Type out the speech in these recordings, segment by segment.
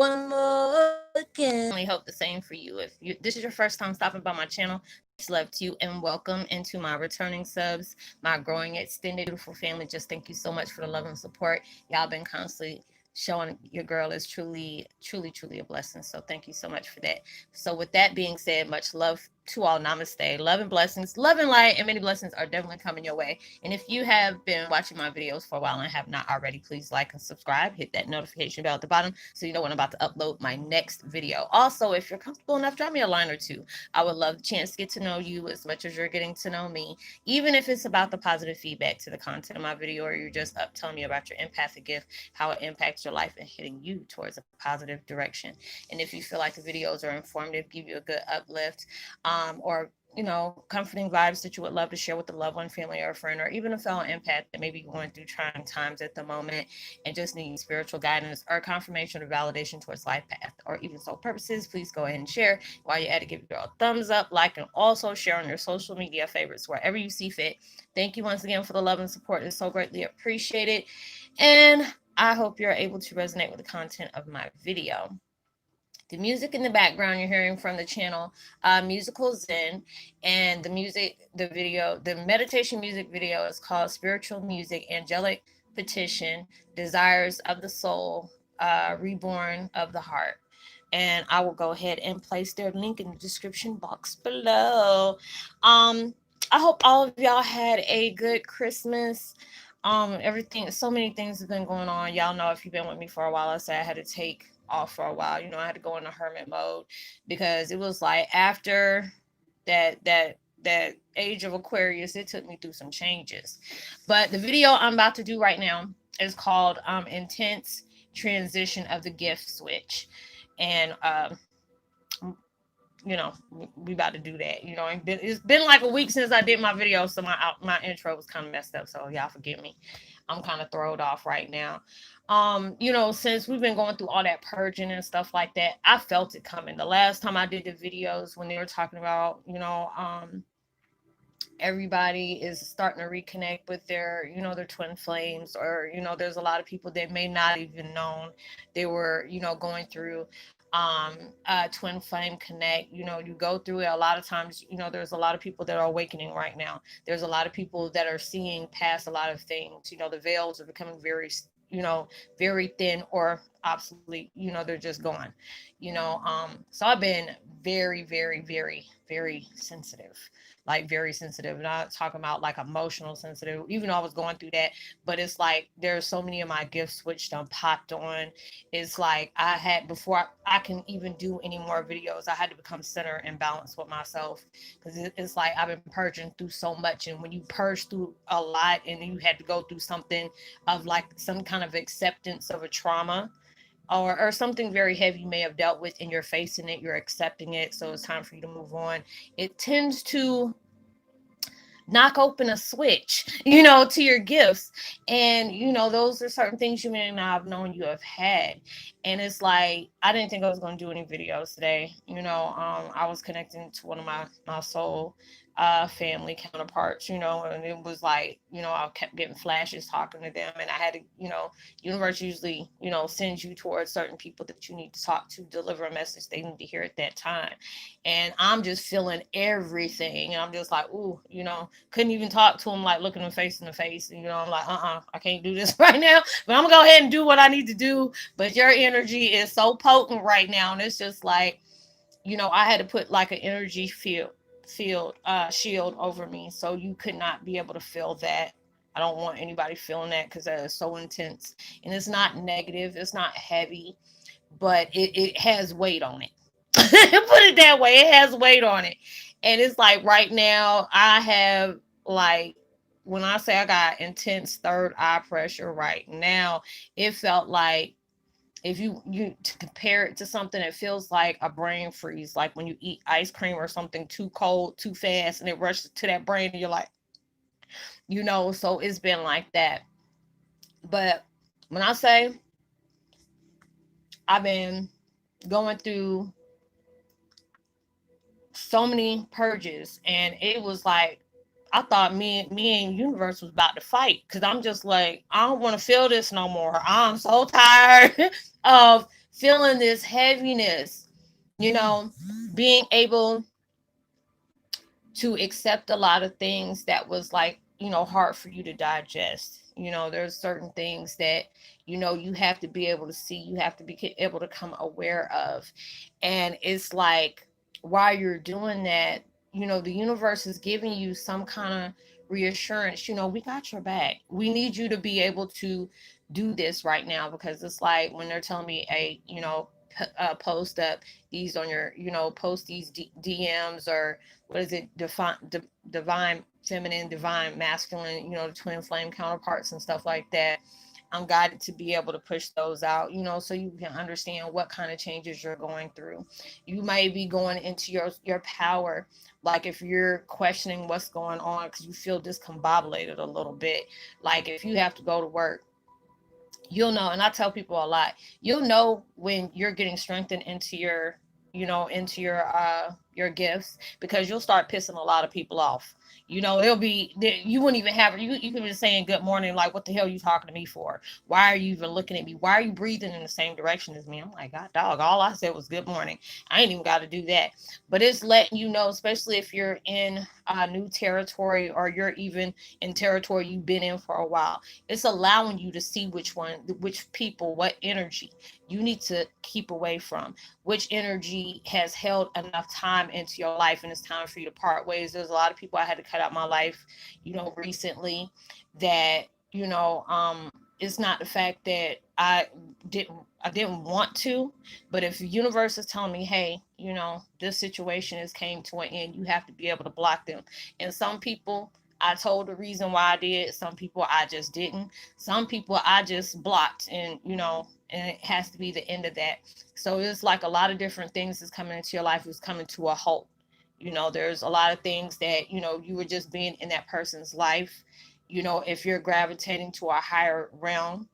one more again. I hope the same for you. If this is your first time stopping by my channel, peace, love to you, and welcome into my returning subs, my growing extended beautiful family. Just thank you so much for the love and support. Y'all been constantly showing your girl is truly, truly, truly a blessing. So thank you so much for that. So with that being said, much love to all. Namaste. Love and blessings, love and light, and many blessings are definitely coming your way. And if you have been watching my videos for a while and have not already, please like and subscribe. Hit that notification bell at the bottom so you know when I'm about to upload my next video. Also, if you're comfortable enough, drop me a line or two. I would love the chance to get to know you as much as you're getting to know me, even if it's about the positive feedback to the content of my video, or you're just up telling me about your empathic gift, how it impacts your life and hitting you towards a positive direction. And if you feel like the videos are informative, give you a good uplift, or comforting vibes that you would love to share with a loved one, family, or a friend, or even a fellow empath that may be going through trying times at the moment and just needing spiritual guidance or confirmation or validation towards life path, or even soul purposes, please go ahead and share. While you're at it, give your girl a thumbs up, like, and also share on your social media favorites wherever you see fit. Thank you once again for the love and support. It's so greatly appreciated. And I hope you're able to resonate with the content of my video. The music in the background you're hearing from the channel Musical Zen, and the meditation music video is called Spiritual Music, Angelic Petition, Desires of the Soul, Reborn of the Heart. And I will go ahead and place their link in the description box below. I hope all of y'all had a good Christmas. Everything, so many things have been going on. Y'all know, if you've been with me for a while, I said I had to take off for a while. I had to go into hermit mode because it was like after that age of Aquarius, it took me through some changes. But the video I'm about to do right now is called Intense Transition of the Gift Switch. And we about to do that. It's been like a week since I did my video, so my intro was kind of messed up, so y'all forgive me. I'm kind of thrown off right now. Since we've been going through all that purging and stuff like that, I felt it coming. The last time I did the videos, when they were talking about, everybody is starting to reconnect with their twin flames, or there's a lot of people that may not even known they were going through twin flame connect. You go through it a lot of times. There's a lot of people that are awakening right now. There's a lot of people that are seeing past a lot of things. The veils are becoming very thin or obsolete. They're just gone. So I've been very, very, very, very sensitive, like very sensitive. Not talking about like emotional sensitive, even though I was going through that, but it's like there's so many of my gifts switched on, popped on. It's like I had, before I can even do any more videos, I had to become center and balance with myself, because it's like I've been purging through so much. And when you purge through a lot and you had to go through something of like some kind of acceptance of a trauma, or something very heavy you may have dealt with, and you're facing it, you're accepting it, so it's time for you to move on. It tends to knock open a switch, to your gifts. And, those are certain things you may not have known you have had. And it's like, I didn't think I was going to do any videos today. I was connecting to one of my soul family counterparts, and it was like, I kept getting flashes talking to them, and I had to, universe usually, sends you towards certain people that you need to talk to, deliver a message they need to hear at that time. And I'm just feeling everything, and I'm just like, ooh, couldn't even talk to them, like looking them face in the face. And, I'm like, I can't do this right now, but I'm gonna go ahead and do what I need to do. But your energy is so potent right now, and it's just like, I had to put like an energy shield over me, so you could not be able to feel that. I don't want anybody feeling that, because that is so intense, and it's not negative, it's not heavy, but it has weight on it. Put it that way, it has weight on it. And it's like right now I have, like, when I say I got intense third eye pressure right now, it felt like, if you to compare it to something, it feels like a brain freeze, like when you eat ice cream or something too cold too fast and it rushes to that brain, and you're like, so it's been like that. But when I say I've been going through so many purges, and it was like, I thought me and universe was about to fight, because I'm just like, I don't want to feel this no more. I'm so tired of feeling this heaviness, you know, being able to accept a lot of things that was like, hard for you to digest. There's certain things that, you have to be able to see, you have to be able to come aware of. And it's like, while you're doing that, the universe is giving you some kind of reassurance. We got your back. We need you to be able to do this right now, because it's like when they're telling me, hey, post up these on your, post these DMs, or what is it, divine feminine, divine masculine, the twin flame counterparts and stuff like that. I'm guided to be able to push those out, so you can understand what kind of changes you're going through. You may be going into your power, like if you're questioning what's going on because you feel discombobulated a little bit. Like if you have to go to work, you'll know. And I tell people a lot, you'll know when you're getting strengthened into into your gifts, because you'll start pissing a lot of people off. It'll be, you wouldn't even have, you could be saying good morning, like, what the hell are you talking to me for? Why are you even looking at me? Why are you breathing in the same direction as me? I'm like, God dog, all I said was good morning. I ain't even got to do that. But it's letting you know, especially if you're in new territory, or you're even in territory you've been in for a while, it's allowing you to see which people, what energy you need to keep away from, which energy has held enough time into your life, and it's time for you to part ways. There's a lot of people I had to cut out my life, recently, that, it's not the fact that I didn't want to, but if the universe is telling me, hey, this situation has came to an end, you have to be able to block them. And some people I told the reason why I did, some people I just didn't, some people I just blocked, and it has to be the end of that. So it's like a lot of different things is coming into your life is coming to a halt. There's a lot of things that, you were just being in that person's life. If you're gravitating to a higher realm,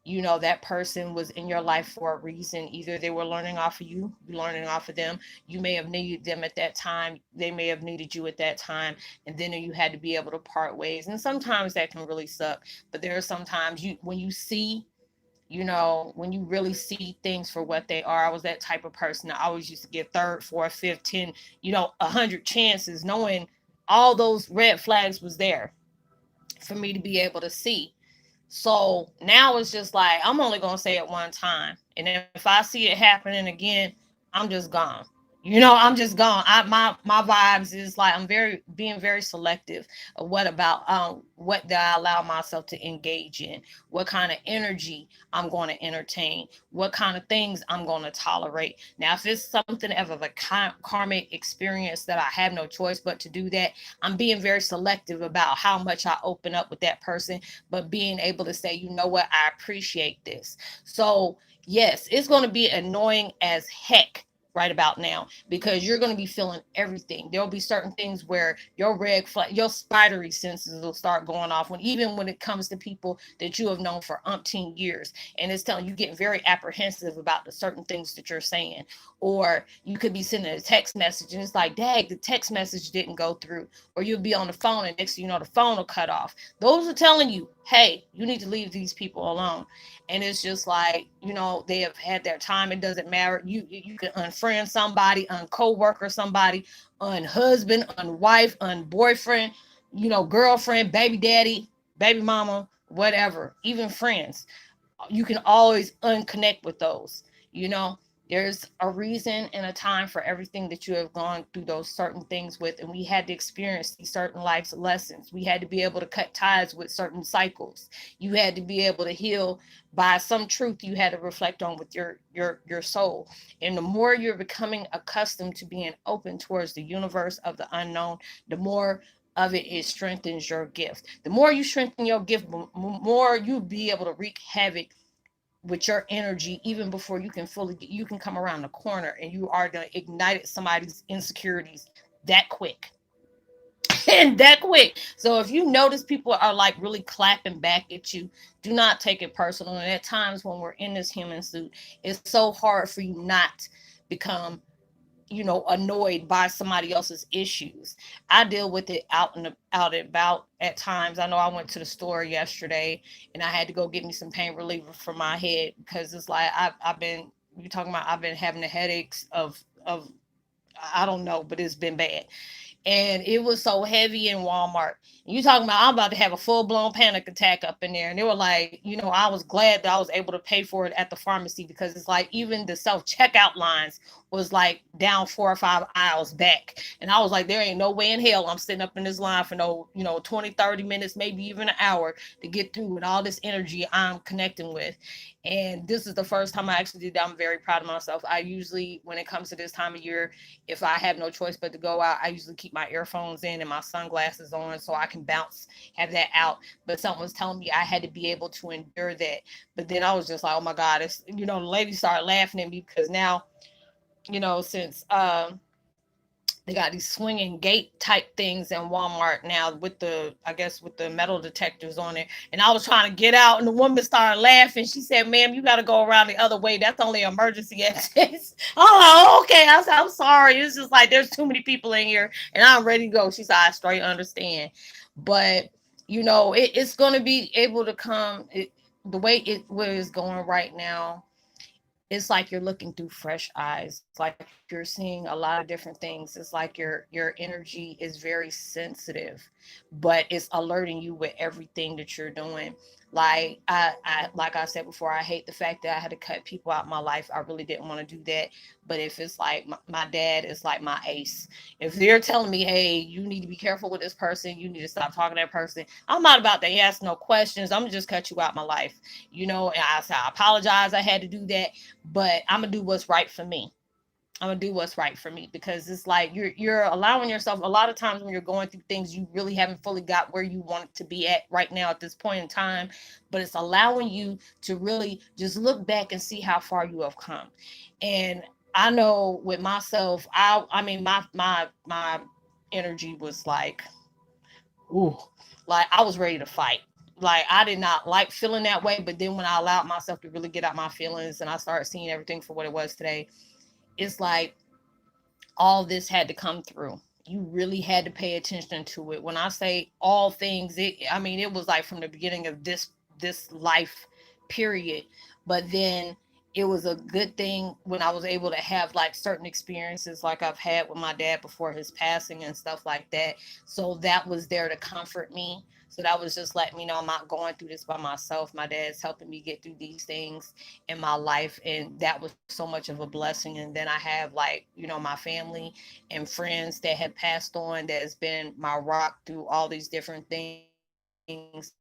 that person was in your life for a reason. Either they were learning off of you, learning off of them. You may have needed them at that time. They may have needed you at that time. And then you had to be able to part ways. And sometimes that can really suck. But there are sometimes when you see, when you really see things for what they are. I was that type of person that always used to get third, fourth, fifth, 10, 100 chances, knowing all those red flags was there for me to be able to see. So now it's just like, I'm only going to say it one time. And if I see it happening again, I'm just gone. I'm just gone. My vibes is like, I'm being very selective of what do I allow myself to engage in, what kind of energy I'm going to entertain, what kind of things I'm going to tolerate. Now, if it's something of a karmic experience that I have no choice but to do that, I'm being very selective about how much I open up with that person, but being able to say, you know what, I appreciate this. So yes, it's going to be annoying as heck right about now, because you're going to be feeling everything. There'll be certain things where your red flag, your spidery senses will start going off, even when it comes to people that you have known for umpteen years, and it's telling you, getting very apprehensive about the certain things that you're saying. Or you could be sending a text message and it's like, dang, the text message didn't go through. Or you'll be on the phone and next thing you know, the phone will cut off. Those are telling you, hey, you need to leave these people alone. And it's just like, they have had their time. It doesn't matter. You can unfriend somebody, unco-worker somebody, unhusband, unwife, unboyfriend, girlfriend, baby daddy, baby mama, whatever, even friends. You can always unconnect with those. you know there's a reason and a time for everything that you have gone through those certain things with, and we had to experience these certain life's lessons. We had to be able to cut ties with certain cycles. You had to be able to heal by some truth you had to reflect on with your soul. And the more you're becoming accustomed to being open towards the universe of the unknown, the more of it strengthens your gift. The more you strengthen your gift, more you'll be able to wreak havoc with your energy, even before you can come around the corner, and you are going to ignite somebody's insecurities that quick. And that quick. So if you notice people are like really clapping back at you, do not take it personal. And at times when we're in this human suit, it's so hard for you not become annoyed by somebody else's issues. I deal with it out and about at times. I know I went to the store yesterday and I had to go get me some pain reliever for my head, because it's like I've been you talking about I've been having the headaches of I don't know, but it's been bad. And it was so heavy in Walmart. You talking about I'm about to have a full blown panic attack up in there. And they were like, I was glad that I was able to pay for it at the pharmacy, because it's like even the self checkout lines was like down 4 or 5 aisles back. And I was like, there ain't no way in hell I'm sitting up in this line for no, 20, 30 minutes, maybe even an hour to get through with all this energy I'm connecting with. And this is the first time I actually did that. I'm very proud of myself. I usually, when it comes to this time of year, if I have no choice but to go out, I usually keep my earphones in and my sunglasses on so I can bounce, have that out. But something was telling me I had to be able to endure that. But then I was just like, oh my God, the lady started laughing at me because now, since they got these swinging gate type things in Walmart now with I guess with the metal detectors on it. And I was trying to get out and the woman started laughing. She said, ma'am, you got to go around the other way. That's only emergency exits. Oh, okay. I said, I'm sorry. It's just like there's too many people in here and I'm ready to go. She said, I straight understand. But, it's going to be able to come the way what is going right now. It's like you're looking through fresh eyes. It's like you're seeing a lot of different things. It's like your energy is very sensitive, but it's alerting you with everything that you're doing. Like like I said before, I hate the fact that I had to cut people out of my life. I really didn't want to do that. But if it's like my dad is like my ace. If they're telling me, hey, you need to be careful with this person, you need to stop talking to that person, I'm not about to ask no questions. I'm gonna just cut you out my life. And I said, I apologize. I had to do that, but I'm gonna do what's right for me. I'm gonna do what's right for me, because it's like you're allowing yourself a lot of times when you're going through things you really haven't fully got where you want it to be at right now at this point in time, but it's allowing you to really just look back and see how far you have come. And I know with myself, I mean my energy was like, ooh, like I was ready to fight. Like I did not like feeling that way, but then when I allowed myself to really get out my feelings and I started seeing everything for what it was today, it's like all this had to come through. You really had to pay attention to it. When I say all things, it was like from the beginning of this life period. But then it was a good thing when I was able to have like certain experiences like I've had with my dad before his passing and stuff like that. So that was there to comfort me. So that was just letting me know I'm not going through this by myself. My dad's helping me get through these things in my life. And that was so much of a blessing. And then I have like, my family and friends that have passed on that has been my rock through all these different things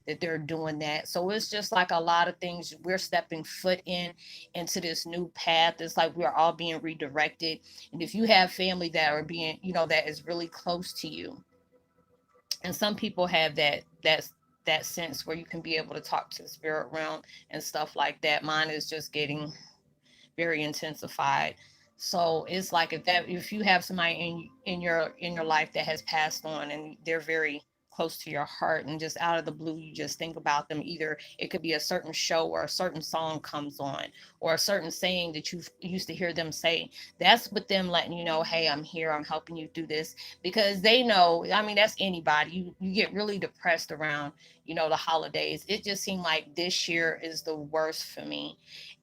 that they're doing that. So it's just like a lot of things. We're stepping foot into this new path. It's like we're all being redirected. And if you have family that are being, that is really close to you, and some people have that sense where you can be able to talk to the spirit realm and stuff like that. Mine is just getting very intensified. So it's like if you have somebody in your life that has passed on and they're very close to your heart, and just out of the blue you just think about them, either it could be a certain show or a certain song comes on or a certain saying that you used to hear them say, that's with them letting you know, hey, I'm here, I'm helping you through this. Because they know, that's anybody. You get really depressed around the holidays. It just seemed like this year is the worst for me.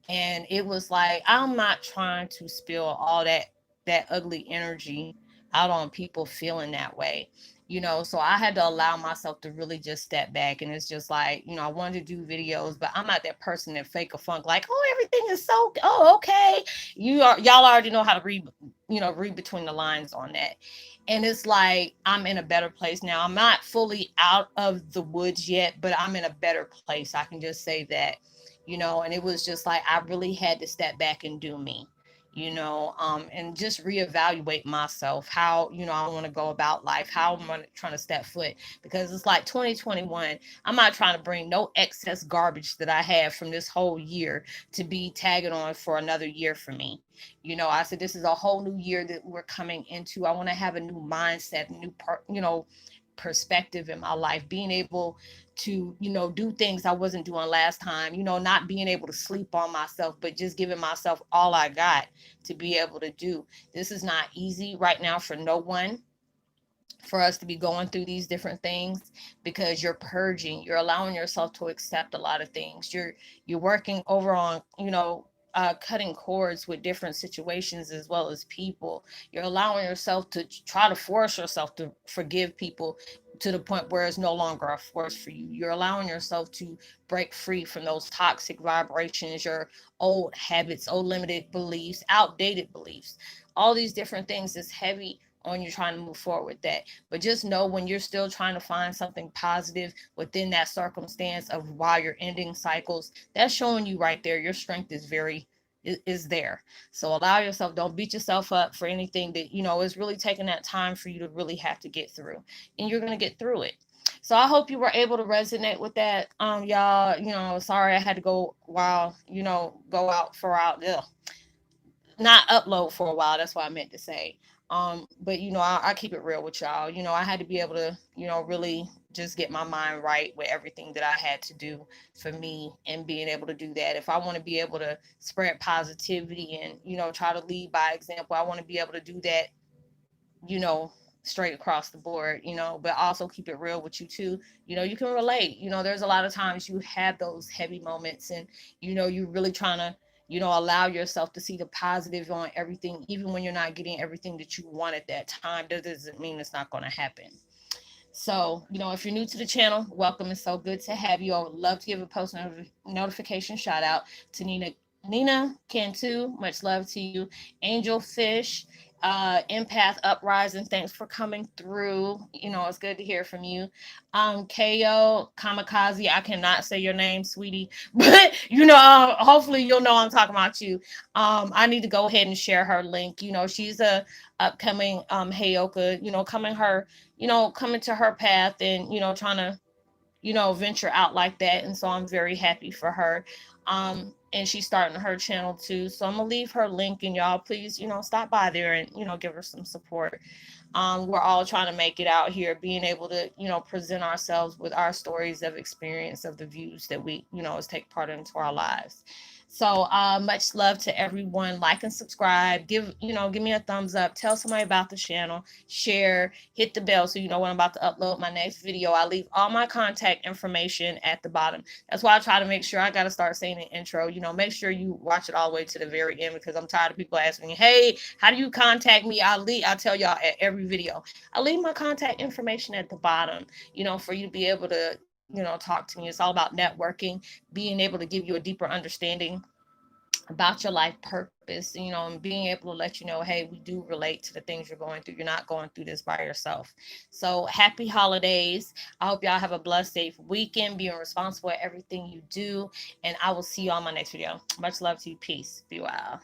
And it was like, I'm not trying to spill all that ugly energy out on people feeling that way. So I had to allow myself to really just step back. And it's just like, I wanted to do videos, but I'm not that person that fake a funk like, oh, everything is so, oh, okay. Y'all already know how to read between the lines on that. And it's like I'm in a better place now. I'm not fully out of the woods yet, but I'm in a better place. I can just say that. And it was just like I really had to step back and do me, and just reevaluate myself, how I want to go about life, how I'm trying to step foot, because it's like 2021. I'm not trying to bring no excess garbage that I have from this whole year to be tagging on for another year for me. I said this is a whole new year that we're coming into. I want to have a new mindset, a new perspective in my life, being able to do things I wasn't doing last time, not being able to sleep on myself, but just giving myself all I got to be able to do. This is not easy right now for no one, for us to be going through these different things, because you're purging, you're allowing yourself to accept a lot of things. You're working over on cutting cords with different situations as well as people. You're allowing yourself to try to force yourself to forgive people to the point where it's no longer a force for you. You're allowing yourself to break free from those toxic vibrations, your old habits, old limited beliefs, outdated beliefs. All these different things is heavy on you trying to move forward with that. But just know when you're still trying to find something positive within that circumstance of while you're ending cycles, that's showing you right there your strength is there. So allow yourself, don't beat yourself up for anything that is really taking that time for you to really have to get through, and you're going to get through it. So I hope you were able to resonate with that. Y'all, sorry I had to go go out for out not upload for a while. That's what I meant to say. But I keep it real with y'all. I had to be able to, really just get my mind right with everything that I had to do for me, and being able to do that. If I want to be able to spread positivity and, try to lead by example, I want to be able to do that, you know, straight across the board, but also keep it real with you too. You can relate. There's a lot of times you have those heavy moments, and, you're really trying to, allow yourself to see the positive on everything, even when you're not getting everything that you want at that time. That doesn't mean it's not going to happen. So, if you're new to the channel, welcome. It's so good to have you. I would love to give a post notification shout out to Nina Cantu. Much love to you. Angel Fish, Empath Uprising. Thanks for coming through. It's good to hear from you. Kiyo, KamiKaze. I cannot say your name, sweetie, but hopefully you'll know I'm talking about you. I need to go ahead and share her link. She's a upcoming Heyoka, coming to her path, and trying to venture out like that. And so I'm very happy for her. And she's starting her channel too, so I'm gonna leave her link, and y'all please stop by there and give her some support. We're all trying to make it out here, being able to present ourselves with our stories of experience, of the views that we take part into our lives. So much love to everyone. Like and subscribe. Give me a thumbs up. Tell somebody about the channel. Share. Hit the bell so you know when I'm about to upload my next video. I leave all my contact information at the bottom. That's why I try to make sure, I got to start saying an intro. Make sure you watch it all the way to the very end, because I'm tired of people asking me, hey, how do you contact me? I tell y'all at every video. I leave my contact information at the bottom, for you to be able to talk to me. It's all about networking, being able to give you a deeper understanding about your life purpose, and being able to let you know, hey, we do relate to the things you're going through. You're not going through this by yourself. So happy holidays. I hope y'all have a blessed, safe weekend, being responsible at everything you do. And I will see you on my next video. Much love to you. Peace. Be well.